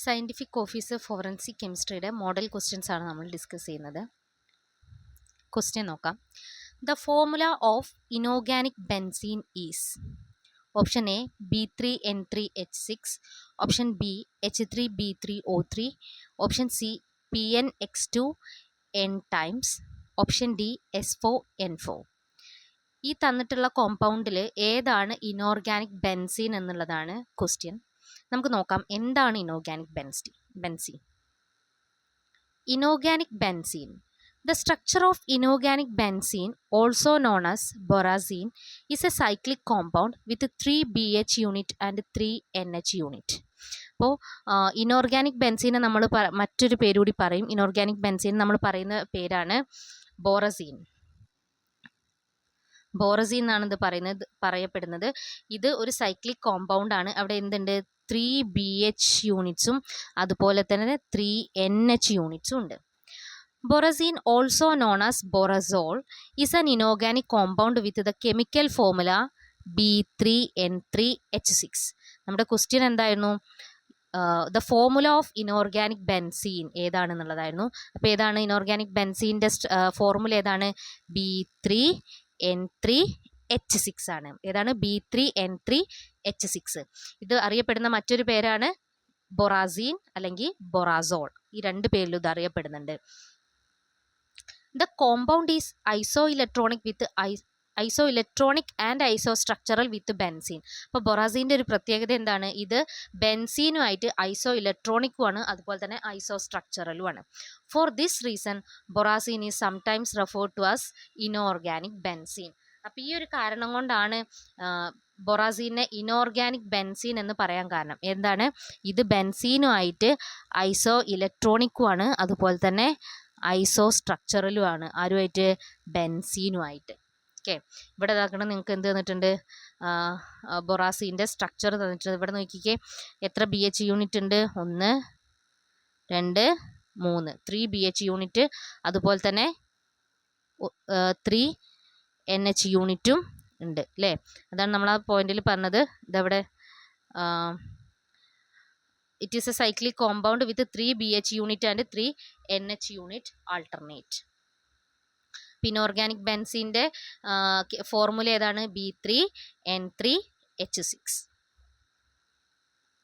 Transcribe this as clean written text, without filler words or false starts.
Scientific officer forensic കെമിസ്ട്രിയുടെ model questions ആണ് നമ്മൾ ഡിസ്കസ് ചെയ്യുന്നത്. ക്വസ്റ്റ്യൻ നോക്കാം. The formula of inorganic benzene is option A B3N3H6, option B H3B3O3, option C PnX2n times, option D S4N4. ഈ തന്നിട്ടുള്ള കോമ്പൗണ്ടിൽ ഏതാണ് ഇനോർഗാനിക് ബെൻസീൻ എന്നുള്ളതാണ് ക്വസ്റ്റ്യൻ. നമുക്ക് നോക്കാം എന്താണ് inorganic benzene. Inorganic benzene. The structure of inorganic benzene, also known as borazine, is a cyclic compound with 3 BH unit and 3 NH unit. അപ്പോൾ inorganic ബെൻസീനെ നമ്മൾ മറ്റൊരു പേരുകൂടി പറയും. ഇനോർഗാനിക് ബെൻസീൻ നമ്മൾ പറയുന്ന പേരാണ് ബോറസീൻ. ബോറസീൻ എന്നാണ് ഇത് പറയപ്പെടുന്നത്. ഇത് ഒരു സൈക്ലിക് കോമ്പൗണ്ട് ആണ്. അവിടെ എന്തുണ്ട്? 3 BH യൂണിറ്റ്സും അതുപോലെ തന്നെ 3 NH യൂണിറ്റ്സും ഉണ്ട്. Borazine, also known as borazole, is an inorganic compound with the chemical formula B3N3H6. നമ്മുടെ ക്വസ്റ്റ്യൻ എന്തായിരുന്നു? The formula of inorganic benzene ഏതാണെന്നുള്ളതായിരുന്നു. അപ്പോൾ ഏതാണ് ഇനോർഗാനിക് ബെൻസീൻ്റെ ഫോർമുല ഏതാണ്? B3N3H6 ആണ്. ഏതാണ്? B3N3H6. ഇത് അറിയപ്പെടുന്ന മറ്റൊരു പേരാണ് ബൊറാസീൻ അല്ലെങ്കിൽ ബൊറാസോൾ. ഈ രണ്ട് പേരിലും ഇത് അറിയപ്പെടുന്നുണ്ട്. The compound is isoelectronic and isostructural with benzene. അപ്പോൾ ബൊറാസീൻ്റെ ഒരു പ്രത്യേകത എന്താണ്? ഇത് ബെൻസീനുമായിട്ട് ഐസോ ഇലക്ട്രോണിക്കുമാണ്, അതുപോലെ തന്നെ ഐസോസ്ട്രക്ചറലുമാണ്. For this reason borazine is sometimes referred to as inorganic benzene. അപ്പോൾ ഈ ഒരു കാരണം കൊണ്ടാണ് ബൊറാസീനെ ഇനോർഗാനിക് ബെൻസീൻ എന്ന് പറയാൻ കാരണം. എന്താണ്? ഇത് ബെൻസീനുമായിട്ട് ഐസോ ഇലക്ട്രോണിക്കുമാണ്, അതുപോലെ തന്നെ ഐസോ സ്ട്രക്ചറലുമാണ്. ആരുമായിട്ട്? ബെൻസീനുമായിട്ട്. ഓക്കെ, ഇവിടെ ഇതാക്കണം. നിങ്ങൾക്ക് എന്ത് തന്നിട്ടുണ്ട്? ബൊറാസീൻ്റെ സ്ട്രക്ചർ തന്നിട്ടുണ്ട്. ഇവിടെ നോക്കിക്കേ, എത്ര BH യൂണിറ്റ് ഉണ്ട്? 1 2 3 3 BH യൂണിറ്റ്, അതുപോലെ തന്നെ 3 NH യൂണിറ്റും ഉണ്ട് അല്ലേ? അതാണ് നമ്മൾ ആ പോയിന്റിൽ പറഞ്ഞത്. ഇതവിടെ it is a cyclic compound with 3 BH unit and 3 NH unit alternate. Inorganic ബെൻസീൻ്റെ ഫോർമുല ഏതാണ്? B3N3H6.